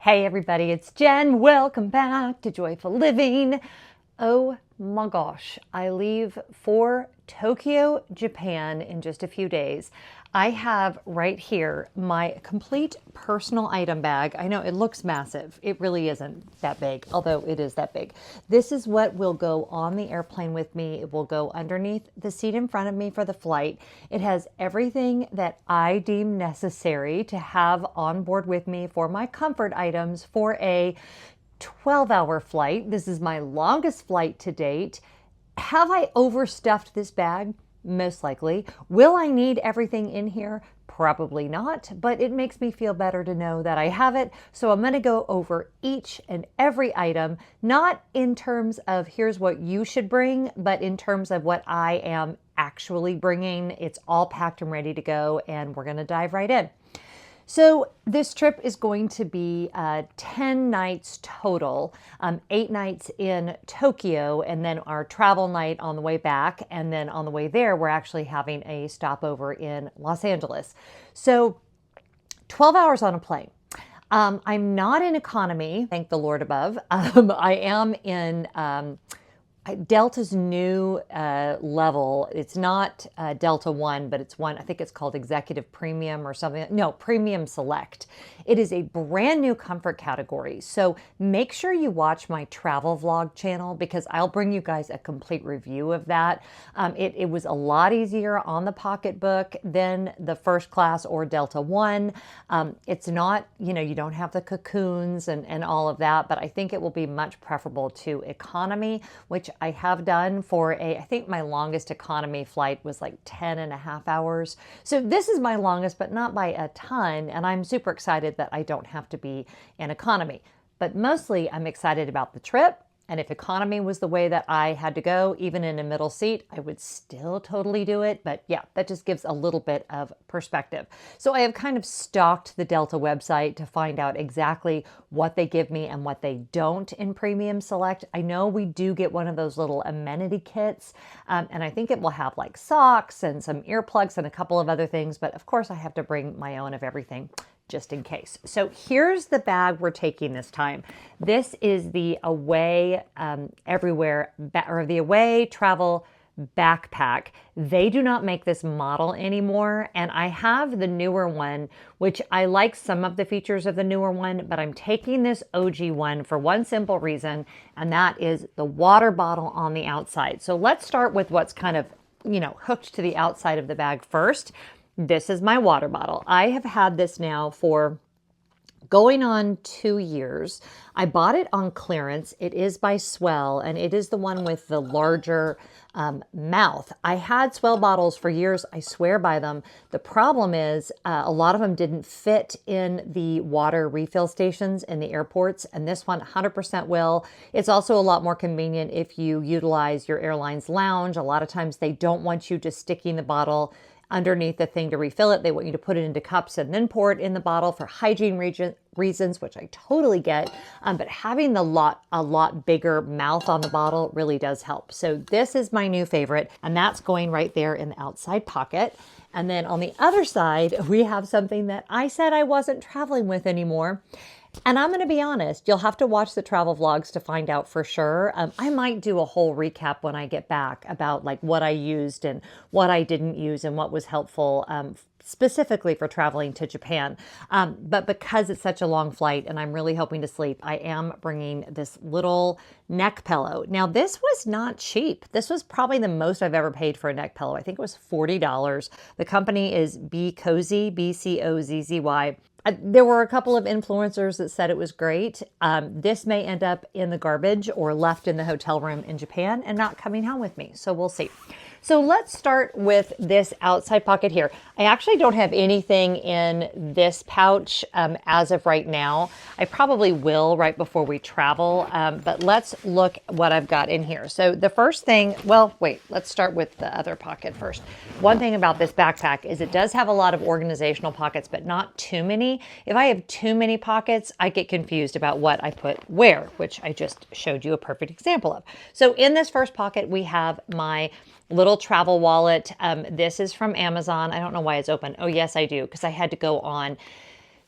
Hey everybody, it's Jen. Welcome back to Joyful Living. Oh my gosh, I leave for Tokyo, Japan in just a few days. I have right here my complete personal item bag. I know it looks massive. It really isn't that big, although it is that big. This is what will go on the airplane with me. It will go underneath the seat in front of me for the flight. It has everything that I deem necessary to have on board with me for my comfort items for a 12-hour flight. This is my longest flight to date. Have I overstuffed this bag? Most likely. Will I need everything in here? Probably not, but it makes me feel better to know that I have it. So I'm going to go over each and every item, not in terms of here's what you should bring, but in terms of what I am actually bringing. It's all packed and ready to go, and we're going to dive right in. So this trip is going to be 10 nights total, 8 nights in Tokyo, and then our travel night on the way back. And then on the way there, we're actually having a stopover in Los Angeles. So 12 hours on a plane. I'm not in economy, thank the Lord above. I am in Delta's new level. It's not Delta 1, but it's one, I think it's called Executive Premium or something. No, Premium Select. It is a brand new comfort category. So make sure you watch my travel vlog channel because I'll bring you guys a complete review of that. It was a lot easier on the pocketbook than the first class or Delta 1. It's not, you don't have the cocoons and all of that, but I think it will be much preferable to economy, which I have done for I think my longest economy flight was like 10 and a half hours. So this is my longest, but not by a ton. And I'm super excited that I don't have to be in economy. But mostly I'm excited about the trip. And if economy was the way that I had to go, even in a middle seat, I would still totally do it. But yeah, that just gives a little bit of perspective. So I have kind of stalked the Delta website to find out exactly what they give me and what they don't in Premium Select. I know we do get one of those little amenity kits, and I think it will have like socks and some earplugs and a couple of other things. But of course, I have to bring my own of everything, just in case. So here's the bag we're taking this time. This is the Away Everywhere, or the Away Travel backpack. They do not make this model anymore, and I have the newer one, which I like some of the features of the newer one, but I'm taking this OG one for one simple reason, and that is the water bottle on the outside. So let's start with what's kind of, hooked to the outside of the bag first. This is my water bottle. I have had this now for going on 2 years. I bought it on clearance. It is by Swell, and it is the one with the larger mouth. I had Swell bottles for years. I swear by them. The problem is a lot of them didn't fit in the water refill stations in the airports, and this one 100% will. It's also a lot more convenient if you utilize your airline's lounge. A lot of times they don't want you just sticking the bottle underneath the thing to refill it. They want you to put it into cups and then pour it in the bottle for hygiene reasons, which I totally get. But having a lot bigger mouth on the bottle really does help. So this is my new favorite, and that's going right there in the outside pocket. And then on the other side, we have something that I said I wasn't traveling with anymore. And I'm going to be honest, you'll have to watch the travel vlogs to find out for sure. I might do a whole recap when I get back about like what I used and what I didn't use and what was helpful specifically for traveling to Japan. But because it's such a long flight and I'm really hoping to sleep, I am bringing this little neck pillow. Now, this was not cheap. This was probably the most I've ever paid for a neck pillow. I think it was $40. The company is Be Cozy, BCOZZY. There were a couple of influencers that said it was great. This may end up in the garbage or left in the hotel room in Japan and not coming home with me. So we'll see. So let's start with this outside pocket here. I actually don't have anything in this pouch as of right now. I probably will right before we travel, but let's look what I've got in here. So the first thing, well, wait, let's start with the other pocket first. One thing about this backpack is it does have a lot of organizational pockets, but not too many. If I have too many pockets, I get confused about what I put where, which I just showed you a perfect example of. So in this first pocket, we have my little travel wallet. This is from Amazon. I don't know why it's open. Oh, yes, I do, because I had to go on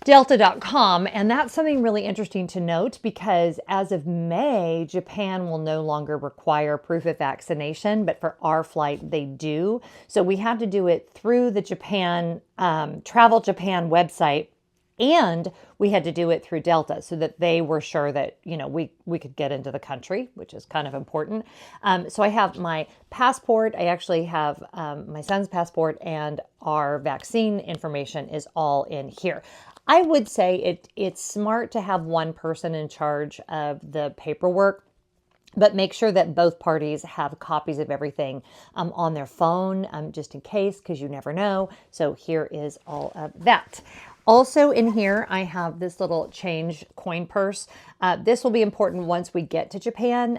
Delta.com. And that's something really interesting to note because as of May, Japan will no longer require proof of vaccination, but for our flight, they do. So we had to do it through the Japan, Travel Japan website. And we had to do it through Delta so that they were sure that, you know, we could get into the country, which is kind of important. So I have my passport. I actually have my son's passport, and our vaccine information is all in here. I would say it's smart to have one person in charge of the paperwork, but make sure that both parties have copies of everything on their phone, just in case, because you never know. So here is all of that. Also in here, I have this little change coin purse. This will be important once we get to Japan.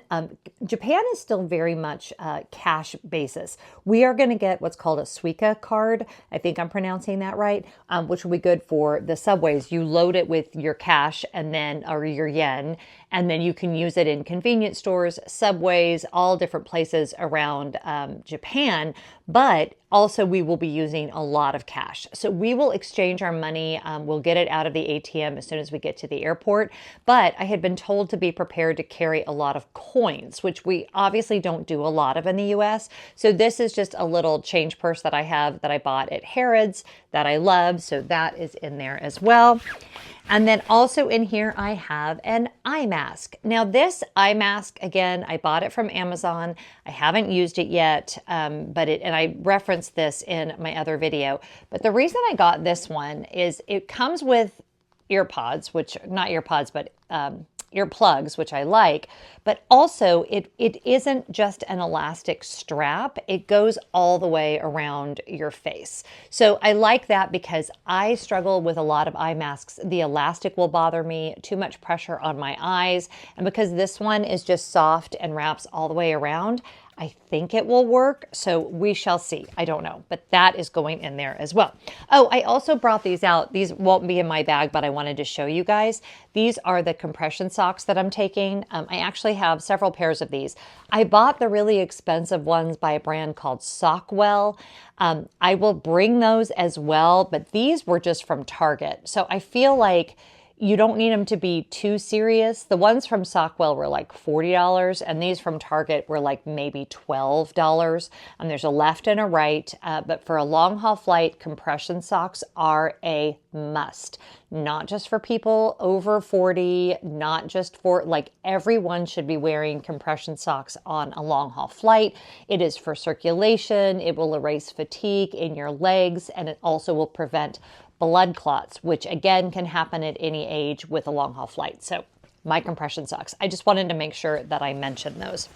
Japan is still very much cash basis. We are going to get what's called a Suica card. I think I'm pronouncing that right, which will be good for the subways. You load it with your cash and then, or your yen, and then you can use it in convenience stores, subways, all different places around Japan. But also we will be using a lot of cash. So we will exchange our money. We'll get it out of the ATM as soon as we get to the airport. But I had been told to be prepared to carry a lot of coins, which we obviously don't do a lot of in the US. So this is just a little change purse that I have that I bought at Harrods that I love. So that is in there as well. And then also in here, I have an eye mask. Now this eye mask, again, I bought it from Amazon. I haven't used it yet, and I referenced this in my other video. But the reason I got this one is it comes with earpods, which not earpods, but earplugs, which I like, but also it isn't just an elastic strap. It goes all the way around your face. So I like that because I struggle with a lot of eye masks. The elastic will bother me, too much pressure on my eyes. And because this one is just soft and wraps all the way around, I think it will work, so we shall see. I don't know, but that is going in there as well. Oh, I also brought these out. These won't be in my bag, but I wanted to show you guys. These are the compression socks that I'm taking. I actually have several pairs of these. I bought the really expensive ones by a brand called Sockwell. I will bring those as well, but these were just from Target. So I feel like you don't need them to be too serious. The ones from Sockwell were like $40, and these from Target were like maybe $12. And there's a left and a right, but for a long haul flight, compression socks are a must. Not just for people over 40, not just for, like, everyone should be wearing compression socks on a long haul flight. It is for circulation. It will erase fatigue in your legs, and it also will prevent blood clots, which again can happen at any age with a long haul flight. So my compression socks. I just wanted to make sure that I mentioned those.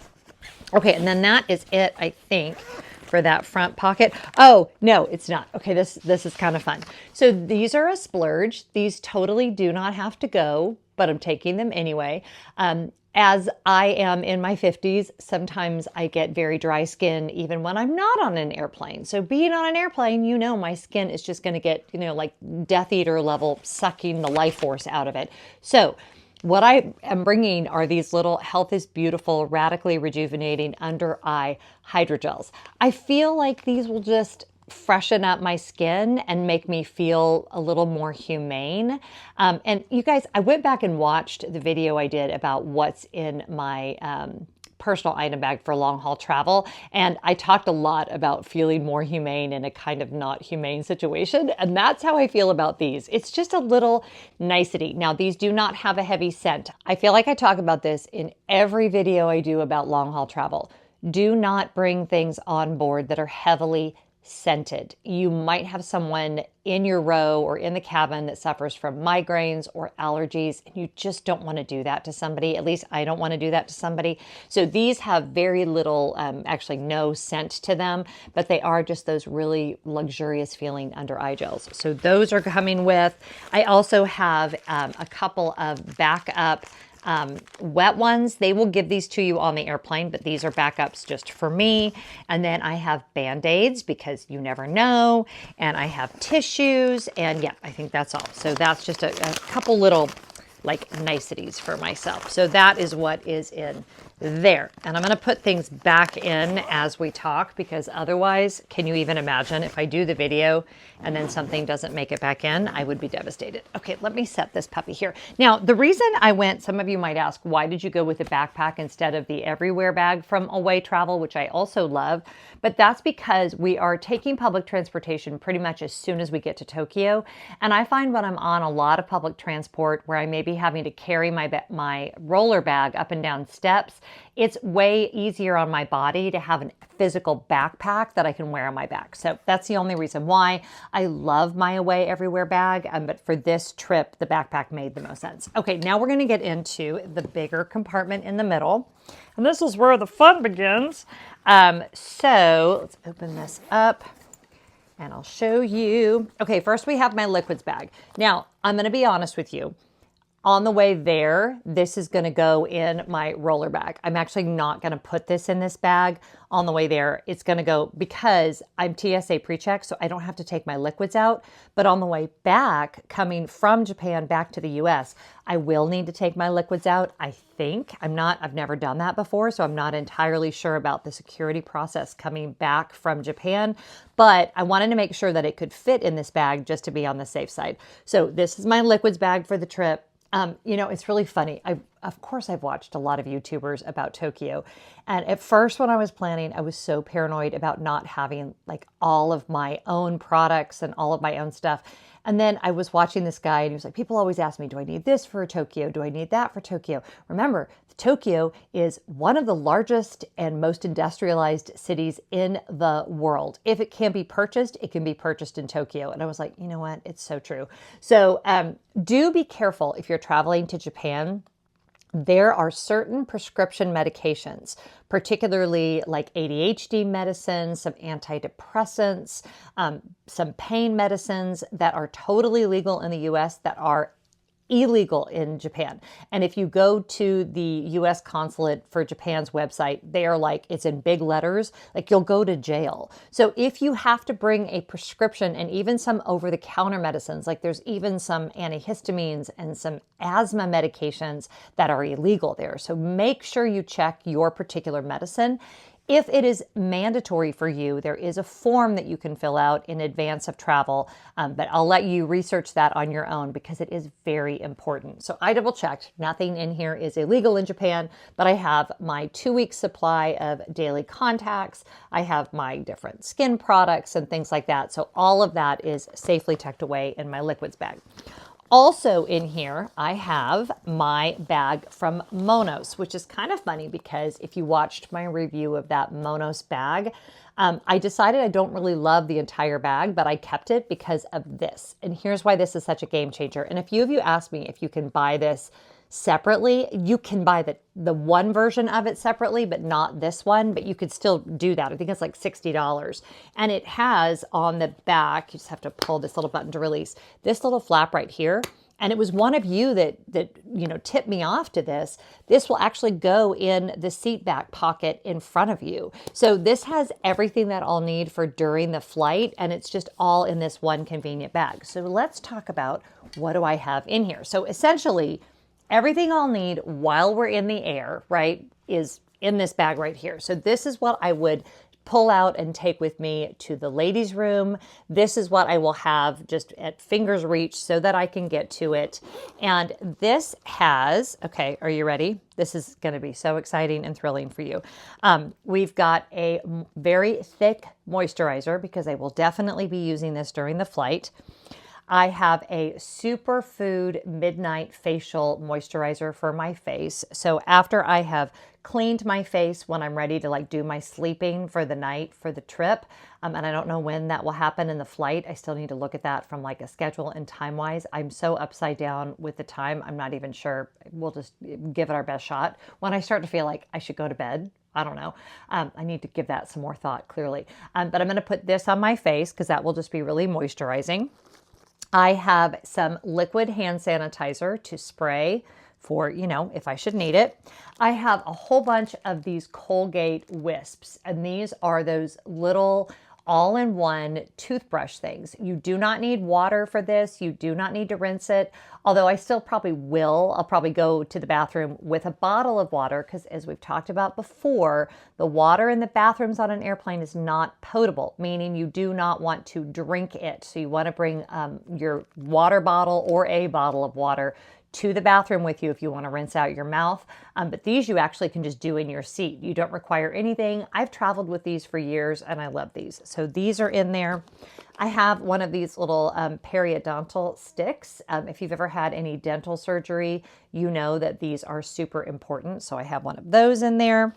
Okay, and then that is it, I think, for that front pocket. Oh, no, it's not. Okay, this is kind of fun. So these are a splurge. These totally do not have to go, but I'm taking them anyway. As I am in my 50s, sometimes I get very dry skin even when I'm not on an airplane. So being on an airplane, you know, my skin is just going to get, you know, like Death Eater level, sucking the life force out of it. So what I am bringing are these little Health is Beautiful, radically rejuvenating under eye hydrogels. I feel like these will just freshen up my skin and make me feel a little more humane. And you guys, I went back and watched the video I did about what's in my personal item bag for long haul travel. And I talked a lot about feeling more humane in a kind of not humane situation. And that's how I feel about these. It's just a little nicety. Now, these do not have a heavy scent. I feel like I talk about this in every video I do about long haul travel. Do not bring things on board that are heavily scented. You might have someone in your row or in the cabin that suffers from migraines or allergies, and you just don't want to do that to somebody. At least I don't want to do that to somebody. So these have very little, actually no scent to them, but they are just those really luxurious feeling under eye gels. So those are coming with. I also have a couple of backup wet ones. They will give these to you on the airplane, but these are backups just for me. And then I have Band-Aids because you never know. And I have tissues, and yeah, I think that's all. So that's just a couple little like niceties for myself. So that is what is in there. And I'm going to put things back in as we talk, because otherwise, can you even imagine if I do the video and then something doesn't make it back in? I would be devastated. Okay, let me set this puppy here. Now, the reason I went, some of you might ask, why did you go with a backpack instead of the everywhere bag from Away Travel, which I also love? But that's because we are taking public transportation pretty much as soon as we get to Tokyo. And I find when I'm on a lot of public transport where I may be having to carry my roller bag up and down steps, it's way easier on my body to have a physical backpack that I can wear on my back. So that's the only reason why. I love my Away Everywhere bag, but for this trip, the backpack made the most sense. Okay, now we're going to get into the bigger compartment in the middle. And this is where the fun begins. So let's open this up and I'll show you. Okay, first we have my liquids bag. Now, I'm going to be honest with you. On the way there, this is going to go in my roller bag. I'm actually not going to put this in this bag on the way there. It's going to go, because I'm TSA pre-check, so I don't have to take my liquids out. But on the way back, coming from Japan back to the US, I will need to take my liquids out. I think. I've never done that before, so I'm not entirely sure about the security process coming back from Japan. But I wanted to make sure that it could fit in this bag just to be on the safe side. So this is my liquids bag for the trip. You know, it's really funny. Of course, I've watched a lot of YouTubers about Tokyo. And at first, when I was planning, I was so paranoid about not having like all of my own products and all of my own stuff. And then I was watching this guy and he was like, people always ask me, do I need this for Tokyo? Do I need that for Tokyo? Remember, Tokyo is one of the largest and most industrialized cities in the world. If it can be purchased, it can be purchased in Tokyo. And I was like, you know what? It's so true. So do be careful if you're traveling to Japan. There are certain prescription medications, particularly like ADHD medicines, some antidepressants, some pain medicines that are totally legal in the US that are illegal in Japan. And if you go to the US consulate for Japan's website, they are like, it's in big letters, like you'll go to jail. So if you have to bring a prescription and even some over-the-counter medicines, like there's even some antihistamines and some asthma medications that are illegal there. So make sure you check your particular medicine. If it is mandatory for you, there is a form that you can fill out in advance of travel, but I'll let you research that on your own because it is very important. So I double checked. Nothing in here is illegal in Japan, but I have my 2-week supply of daily contacts. I have my different skin products and things like that. So all of that is safely tucked away in my liquids bag. Also in here, I have my bag from Monos, which is kind of funny because if you watched my review of that Monos bag, I decided I don't really love the entire bag, but I kept it because of this. And here's why this is such a game changer. And a few of you asked me if you can buy this separately. You can buy the one version of it separately, but not this one, but you could still do that. I think it's like $60. And it has on the back, you just have to pull this little button to release, this little flap right here. And it was one of you that you know tipped me off to this. This will actually go in the seat back pocket in front of you. So this has everything that I'll need for during the flight, and it's just all in this one convenient bag. So let's talk about what do I have in here. So essentially, everything I'll need while we're in the air, right, is in this bag right here. So this is what I would pull out and take with me to the ladies' room. This is what I will have just at finger's reach so that I can get to it. And this has, okay, are you ready? This is going to be so exciting and thrilling for you. We've got a very thick moisturizer because I will definitely be using this during the flight. I have a superfood midnight facial moisturizer for my face. So after I have cleaned my face when I'm ready to like do my sleeping for the night for the trip, and I don't know when that will happen in the flight. I still need to look at that from like a schedule and time wise. I'm so upside down with the time. I'm not even sure. We'll just give it our best shot. When I start to feel like I should go to bed, I don't know. I need to give that some more thought clearly. But I'm going to put this on my face because that will just be really moisturizing. I have some liquid hand sanitizer to spray for, you know, if I should need it. I have a whole bunch of these Colgate wisps, and these are those little all-in-one toothbrush things. You do not need water for this. You do not need to rinse it, although I still probably will. I'll probably go to the bathroom with a bottle of water because, as we've talked about before, the water in the bathrooms on an airplane is not potable, meaning you do not want to drink it. So you want to bring your water bottle or a bottle of water to the bathroom with you if you want to rinse out your mouth. But these you actually can just do in your seat. You don't require anything. I've traveled with these for years and I love these. So these are in there. I have one of these little periodontal sticks. If you've ever had any dental surgery, you know that these are super important. So I have one of those in there.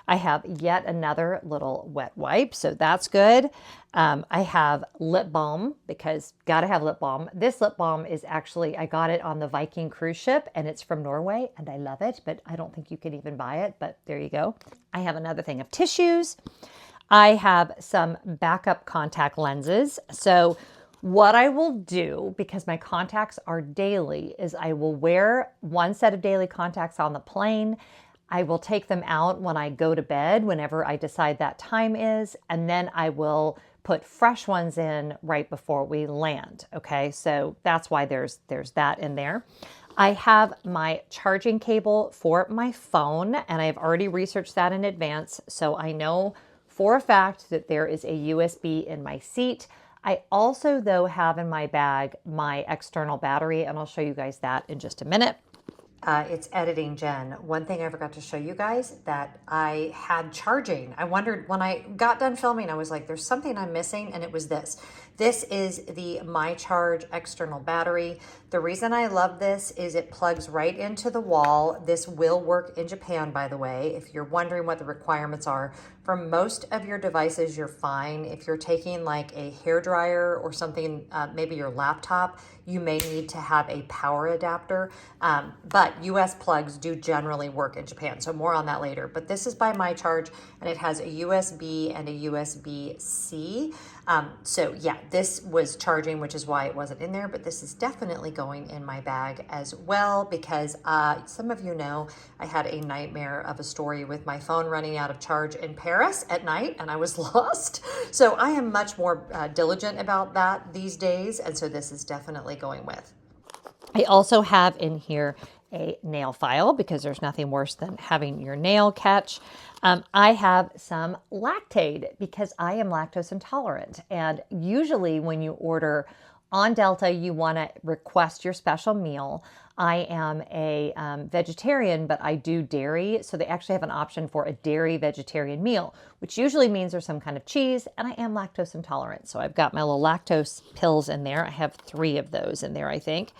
I have yet another little wet wipe, so that's good. I have lip balm because gotta have lip balm. This lip balm is actually, I got it on the Viking cruise ship and it's from Norway and I love it, but I don't think you can even buy it, but there you go. I have another thing of tissues. I have some backup contact lenses. So what I will do, because my contacts are daily, is I will wear one set of daily contacts on the plane. I will take them out when I go to bed, whenever I decide that time is, and then I will put fresh ones in right before we land. Okay, so that's why there's that in there. I have my charging cable for my phone, and I've already researched that in advance, so I know for a fact that there is a USB in my seat. I also, though, have in my bag my external battery, and I'll show you guys that in just a minute. It's editing, Jen. One thing I forgot to show you guys that I had charging. I wondered when I got done filming, I was like, there's something I'm missing, and it was this. This is the MyCharge external battery. The reason I love this is it plugs right into the wall. This will work in Japan, by the way. If you're wondering what the requirements are, for most of your devices, you're fine. If you're taking like a hairdryer or something, maybe your laptop, you may need to have a power adapter, but US plugs do generally work in Japan, so more on that later. But this is by MyCharge, and it has a USB and a USB-C. So yeah, this was charging, which is why it wasn't in there, but this is definitely going in my bag as well, because some of you know I had a nightmare of a story with my phone running out of charge in Paris at night, and I was lost. So I am much more diligent about that these days, and so this is definitely going with. I also have in here a nail file because there's nothing worse than having your nail catch. I have some Lactaid because I am lactose intolerant, and usually when you order on Delta, you want to request your special meal. I am a vegetarian, but I do dairy. So they actually have an option for a dairy vegetarian meal, which usually means there's some kind of cheese, and I am lactose intolerant. So I've got my little lactose pills in there. I have 3 of those in there, I think.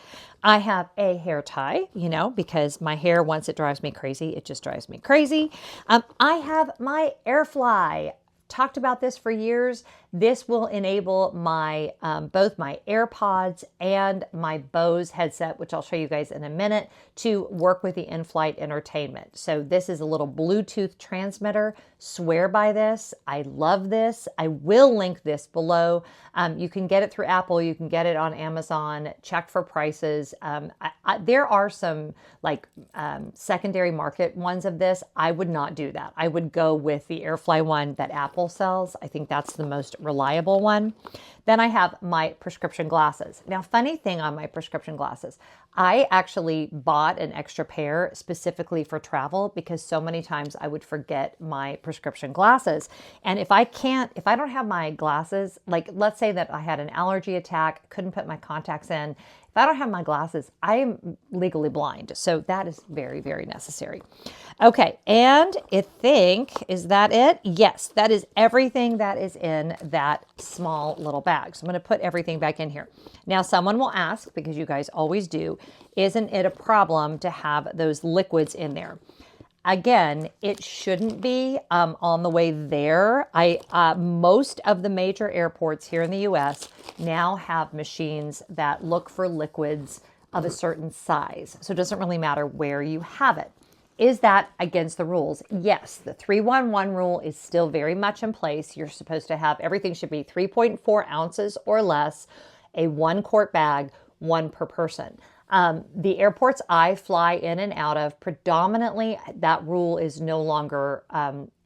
I have a hair tie, you know, because my hair, once it drives me crazy, it just drives me crazy. I have my AirFly. Talked about this for years. This will enable my both my AirPods and my Bose headset, which I'll show you guys in a minute, to work with the in-flight entertainment. So this is a little Bluetooth transmitter. Swear by this. I love this. I will link this below. You can get it through Apple. You can get it on Amazon. Check for prices. There are some like secondary market ones of this. I would not do that. I would go with the AirFly one that Apple sells. I think that's the most reliable one. Then I have my prescription glasses. Now, funny thing on my prescription glasses, I actually bought an extra pair specifically for travel because so many times I would forget my prescription glasses. And if I don't have my glasses, like let's say that I had an allergy attack, couldn't put my contacts in. If I don't have my glasses, I am legally blind. So that is very, very necessary. Okay, and I think, is that it? Yes, that is everything that is in that small little bag. So I'm going to put everything back in here. Now, someone will ask, because you guys always do, isn't it a problem to have those liquids in there? Again, it shouldn't be on the way there. Most of the major airports here in the US now have machines that look for liquids of a certain size. So it doesn't really matter where you have it. Is that against the rules? Yes, the 3-1-1 rule is still very much in place. You're supposed to have, everything should be 3.4 ounces or less, a 1-quart bag, 1 per person. The airports I fly in and out of, predominantly that rule is no longer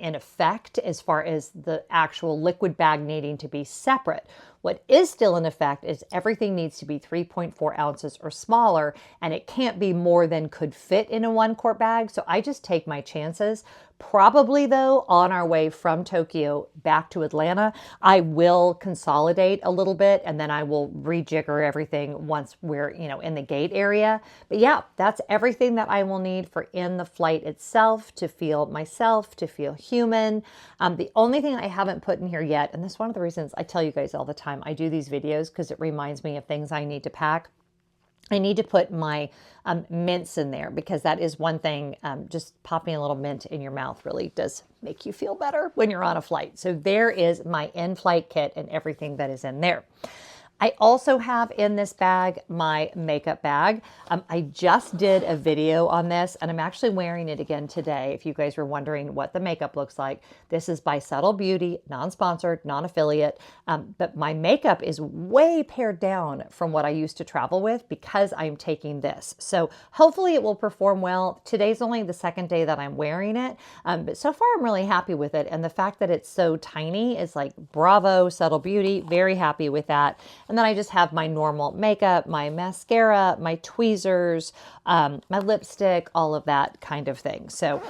in effect as far as the actual liquid bag needing to be separate. What is still in effect is everything needs to be 3.4 ounces or smaller, and it can't be more than could fit in a 1 quart bag. So I just take my chances. Probably though, on our way from Tokyo back to Atlanta, I will consolidate a little bit and then I will rejigger everything once we're, in the gate area. But yeah, that's everything that I will need for in the flight itself, to feel myself, to feel human. The only thing I haven't put in here yet, and this is one of the reasons I tell you guys all the time, I do these videos because it reminds me of things I need to pack. I need to put my mints in there, because that is one thing. Just popping a little mint in your mouth really does make you feel better when you're on a flight. So there is my in-flight kit and everything that is in there. I also have in this bag my makeup bag. I just did a video on this, and I'm actually wearing it again today. If you guys were wondering what the makeup looks like, this is by Subtle Beauty, non-sponsored, non-affiliate. But my makeup is way pared down from what I used to travel with because I'm taking this. So hopefully it will perform well. Today's only the second day that I'm wearing it, but so far I'm really happy with it. And the fact that it's so tiny is like, bravo, Subtle Beauty. Very happy with that. And then I just have my normal makeup, my mascara, my tweezers, my lipstick, all of that kind of thing. So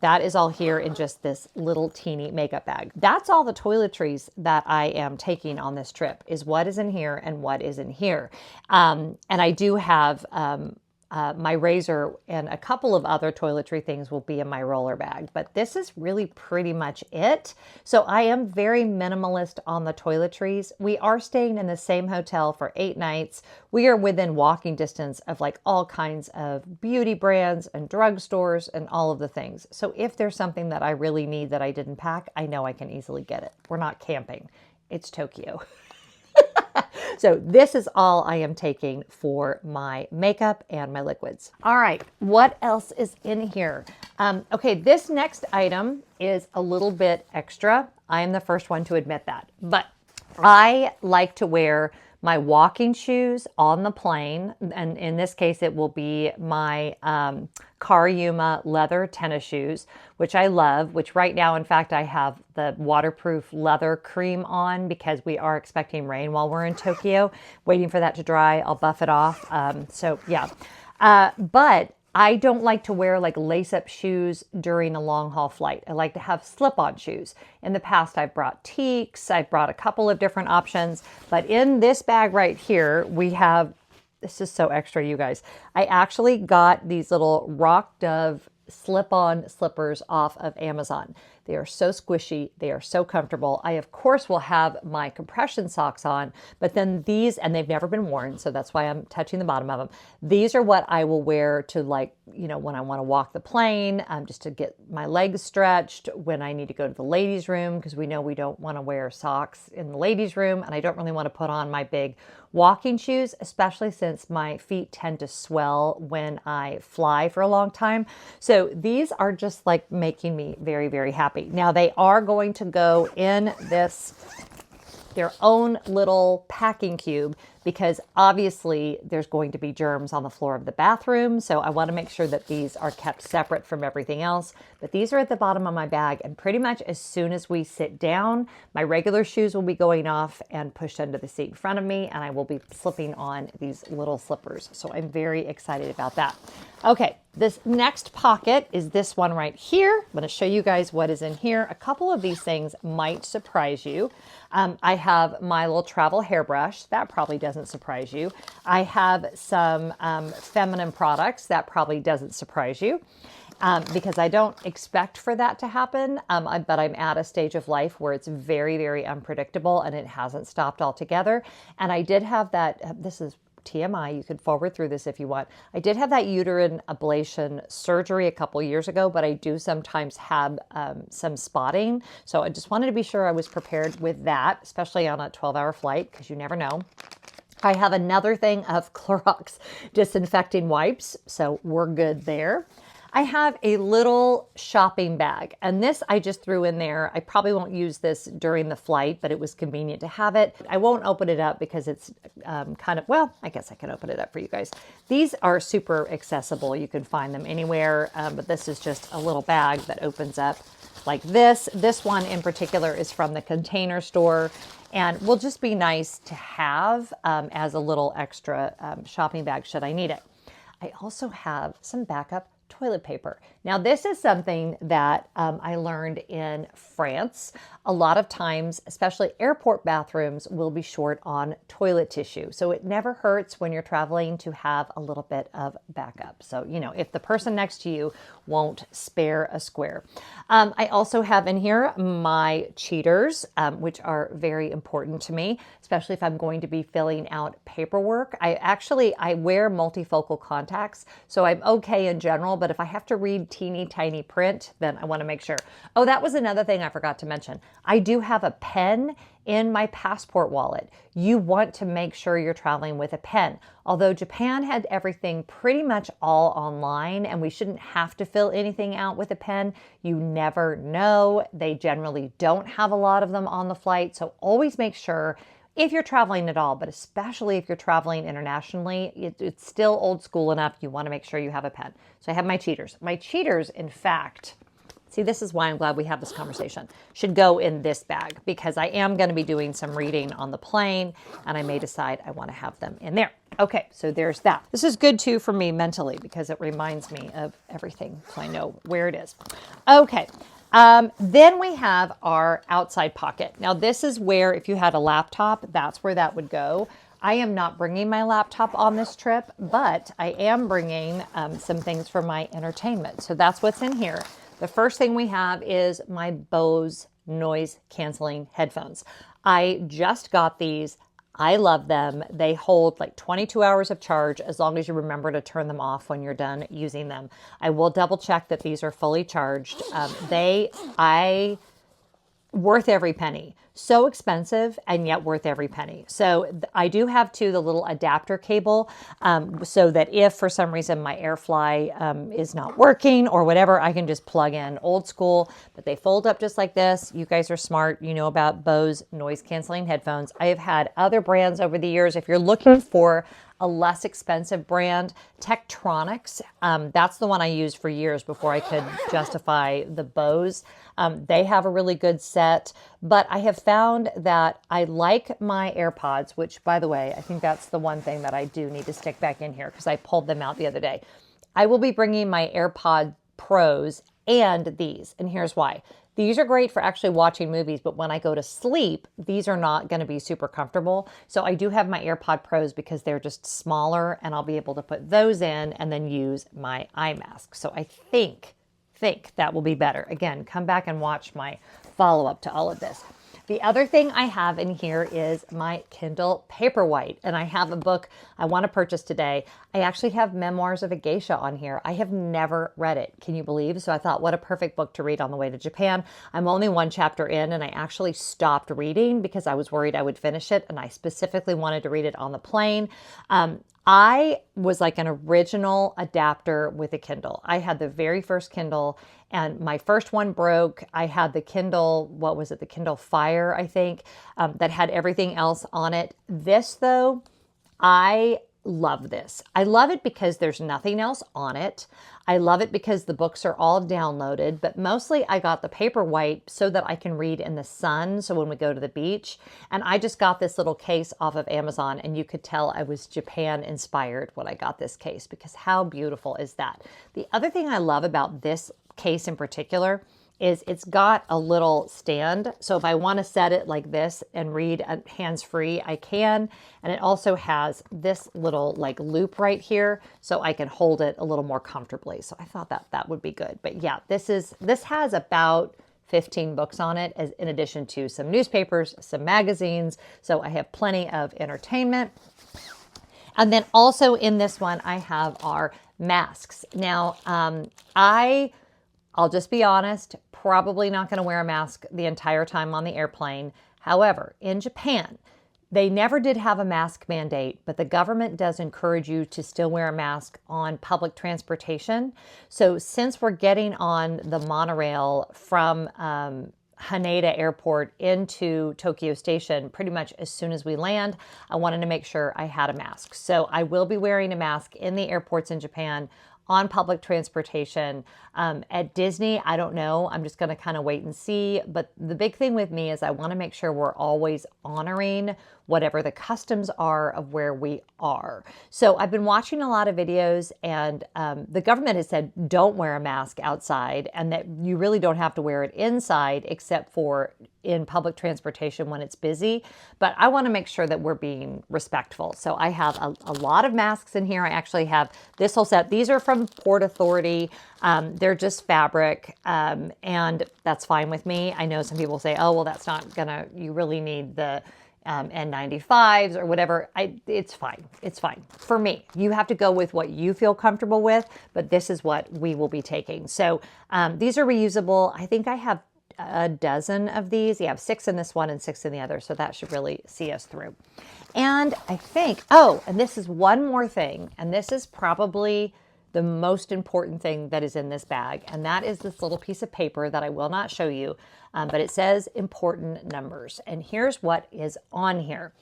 that is all here in just this little teeny makeup bag. That's all the toiletries that I am taking on this trip, is what is in here and what is in here. And I do have my razor and a couple of other toiletry things will be in my roller bag, but this is really pretty much it. So I am very minimalist on the toiletries. We are staying in the same hotel for 8 nights. We are within walking distance of like all kinds of beauty brands and drugstores and all of the things. So if there's something that I really need that I didn't pack, I know I can easily get it. We're not camping. It's Tokyo. So this is all I am taking for my makeup and my liquids. All right, what else is in here? Okay, this next item is a little bit extra. I am the first one to admit that, but I like to wear my walking shoes on the plane. And in this case, it will be my Kariyuma leather tennis shoes, which I love, which right now, in fact, I have the waterproof leather cream on because we are expecting rain while we're in Tokyo, waiting for that to dry. I'll buff it off. So yeah, but I don't like to wear like lace-up shoes during a long haul flight. I like to have slip-on shoes. In the past, I've brought teaks. I've brought a couple of different options, but in this bag right here, we have, this is so extra, you guys. I actually got these little Rock Dove slip-on slippers off of Amazon. They are so squishy. They are so comfortable. I, of course, will have my compression socks on, but then these, and they've never been worn, so that's why I'm touching the bottom of them. These are what I will wear to, like, when I want to walk the plane, just to get my legs stretched, when I need to go to the ladies' room, because we know we don't want to wear socks in the ladies' room, and I don't really want to put on my big walking shoes, especially since my feet tend to swell when I fly for a long time. So these are just like making me very, very happy. Now they are going to go in their own little packing cube, because obviously there's going to be germs on the floor of the bathroom. So I want to make sure that these are kept separate from everything else. But these are at the bottom of my bag. And pretty much as soon as we sit down, my regular shoes will be going off and pushed under the seat in front of me. And I will be slipping on these little slippers. So I'm very excited about that. Okay, this next pocket is this one right here. I'm going to show you guys what is in here. A couple of these things might surprise you. I have my little travel hairbrush. That probably doesn't surprise you. I have some feminine products. That probably doesn't surprise you. Because I don't expect for that to happen, but I'm at a stage of life where it's very, very unpredictable, and it hasn't stopped altogether. And I did have that, this is TMI, you could forward through this if you want. I did have that uterine ablation surgery a couple years ago, but I do sometimes have some spotting. So I just wanted to be sure I was prepared with that, especially on a 12-hour flight, because you never know. I have another thing of Clorox disinfecting wipes, so we're good there. I have a little shopping bag, and this I just threw in there. I probably won't use this during the flight, but it was convenient to have it. I won't open it up because it's kind of, well, I guess I can open it up for you guys. These are super accessible. You can find them anywhere, but this is just a little bag that opens up. like this. This one in particular is from the Container Store and will just be nice to have as a little extra shopping bag should I need it. I also have some backup toilet paper. Now, this is something that I learned in France. A lot of times, especially airport bathrooms, will be short on toilet tissue. So it never hurts when you're traveling to have a little bit of backup. So, you know, if the person next to you won't spare a square. I also have in here my cheaters, which are very important to me, especially if I'm going to be filling out paperwork. I wear multifocal contacts, so I'm okay in general, but if I have to read teeny tiny print, then I want to make sure. Oh, that was another thing I forgot to mention. I do have a pen in my passport wallet. You want to make sure you're traveling with a pen. Although Japan had everything pretty much all online and we shouldn't have to fill anything out with a pen, you never know. They generally don't have a lot of them on the flight. So always make sure, if you're traveling at all, but especially if you're traveling internationally, it's still old school enough. You want to make sure you have a pen. So I have my cheaters. My cheaters, in fact, see, this is why I'm glad we have this conversation, should go in this bag because I am going to be doing some reading on the plane and I may decide I want to have them in there. Okay, so there's that. This is good too for me mentally because it reminds me of everything so I know where it is. Okay. Then we have our outside pocket. Now this is where, if you had a laptop, that's where that would go. I am not bringing my laptop on this trip, but I am bringing some things for my entertainment. So that's what's in here. The first thing we have is my Bose noise canceling headphones. I just got these. I love them. They hold like 22 hours of charge as long as you remember to turn them off when you're done using them. I will double check that these are fully charged. Worth every penny. So expensive and yet worth every penny. So I do have too the little adapter cable so that if for some reason my AirFly is not working or whatever, I can just plug in old school, but they fold up just like this. You guys are smart. You know about Bose noise canceling headphones. I have had other brands over the years. If you're looking for a less expensive brand, Tektronix, that's the one I used for years before I could justify the Bose. They have a really good set, but I have found that I like my AirPods, which by the way, I think that's the one thing that I do need to stick back in here because I pulled them out the other day. I will be bringing my AirPod Pros and these, and here's why. These are great for actually watching movies, but when I go to sleep, these are not going to be super comfortable. So I do have my AirPod Pros because they're just smaller and I'll be able to put those in and then use my eye mask. So I think that will be better. Again, come back and watch my follow-up to all of this. The other thing I have in here is my Kindle Paperwhite, and I have a book I want to purchase today. I actually have Memoirs of a Geisha on here. I have never read it. Can you believe? So I thought, what a perfect book to read on the way to Japan. I'm only one chapter in, and I actually stopped reading because I was worried I would finish it, and I specifically wanted to read it on the plane. I was like an original adapter with a Kindle. I had the very first Kindle and my first one broke. I had the Kindle, what was it? The Kindle Fire, I think, that had everything else on it. This though, I love this. I love it because there's nothing else on it. I love it because the books are all downloaded, but mostly I got the Paperwhite so that I can read in the sun. So when we go to the beach, and I just got this little case off of Amazon and you could tell I was Japan inspired when I got this case because how beautiful is that? The other thing I love about this case in particular is it's got a little stand. So if I want to set it like this and read hands-free, I can. And it also has this little like loop right here so I can hold it a little more comfortably. So I thought that would be good. But yeah, this has about 15 books on it in addition to some newspapers, some magazines. So I have plenty of entertainment. And then also in this one, I have our masks. Now, I'll just be honest, probably not going to wear a mask the entire time on the airplane. However, in Japan, they never did have a mask mandate, but the government does encourage you to still wear a mask on public transportation. So since we're getting on the monorail from Haneda Airport into Tokyo Station pretty much as soon as we land, I wanted to make sure I had a mask. So I will be wearing a mask in the airports in Japan on public transportation. At Disney, I don't know. I'm just going to kind of wait and see. But the big thing with me is I want to make sure we're always honoring whatever the customs are of where we are. So I've been watching a lot of videos, and the government has said don't wear a mask outside, and that you really don't have to wear it inside except for in public transportation when it's busy. But I want to make sure that we're being respectful. So I have a lot of masks in here. I actually have this whole set. These are from Port Authority. They're just fabric, and that's fine with me. I know some people say, oh, well, that's not gonna, you really need the N95s or whatever. It's fine. It's fine for me. You have to go with what you feel comfortable with, but this is what we will be taking. So these are reusable. I think I have a dozen of these. You have 6 in this one and 6 in the other. So that should really see us through. And I think, oh, and this is one more thing. And this is probably the most important thing that is in this bag. And that is this little piece of paper that I will not show you, but it says important numbers. And here's what is on here.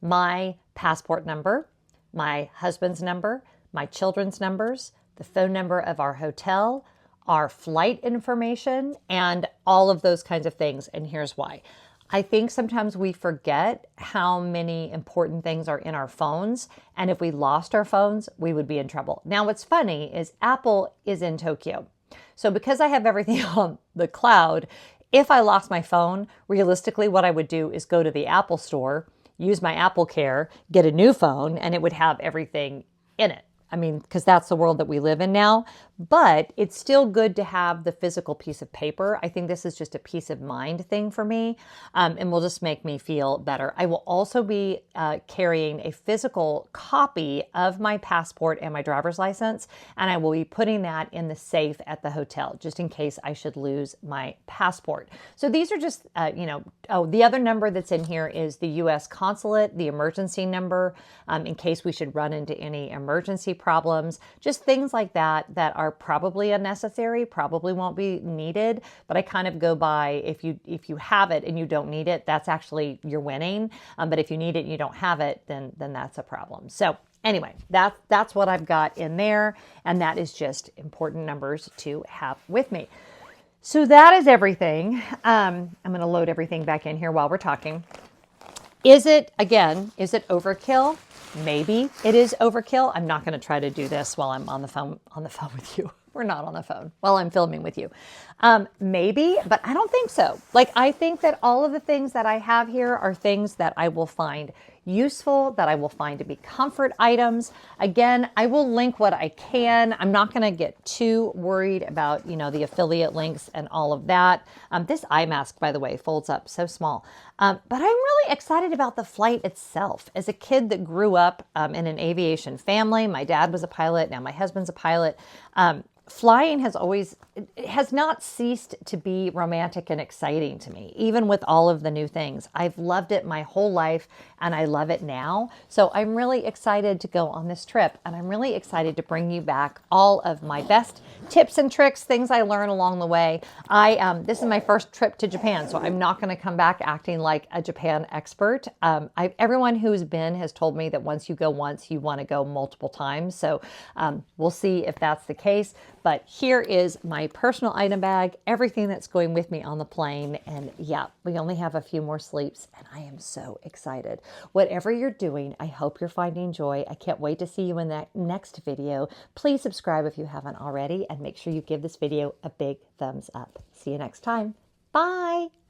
My passport number, my husband's number, my children's numbers, the phone number of our hotel, our flight information, and all of those kinds of things. And here's why. I think sometimes we forget how many important things are in our phones. And if we lost our phones, we would be in trouble. Now, what's funny is Apple is in Tokyo. So because I have everything on the cloud, if I lost my phone, realistically, what I would do is go to the Apple store, use my Apple Care, get a new phone, and it would have everything in it. I mean, because that's the world that we live in now. But it's still good to have the physical piece of paper. I think this is just a peace of mind thing for me, and will just make me feel better. I will also be carrying a physical copy of my passport and my driver's license, and I will be putting that in the safe at the hotel, just in case I should lose my passport. So these are just, oh, the other number that's in here is the U.S. consulate, the emergency number, in case we should run into any emergency problems, just things like that that are probably unnecessary, probably won't be needed. But I kind of go by, if you have it and you don't need it, that's actually, you're winning. But if you need it and you don't have it, then that's a problem. So anyway, that's what I've got in there. And that is just important numbers to have with me. So that is everything. I'm going to load everything back in here while we're talking. Is it overkill? Maybe it is overkill. I'm not going to try to do this while I'm on the phone with you. We're not on the phone while I'm filming with you. Maybe, but I don't think so. Like, I think that all of the things that I have here are things that I will find useful, that I will find to be comfort items. Again, I will link what I can. I'm not going to get too worried about, the affiliate links and all of that. This eye mask, by the way, folds up so small. But I'm really excited about the flight itself. As a kid that grew up in an aviation family, my dad was a pilot, now my husband's a pilot. Flying has not ceased to be romantic and exciting to me, even with all of the new things. I've loved it my whole life, and I love it now. So I'm really excited to go on this trip, and I'm really excited to bring you back all of my best tips and tricks, things I learn along the way. This is my first trip to Japan, so I'm not going to come back acting like a Japan expert. Everyone who's been has told me that once you go once, you want to go multiple times. So we'll see if that's the case. But here is my personal item bag, everything that's going with me on the plane. And yeah, we only have a few more sleeps, and I am so excited. Whatever you're doing, I hope you're finding joy. I can't wait to see you in that next video. Please subscribe if you haven't already, and make sure you give this video a big thumbs up. See you next time. Bye.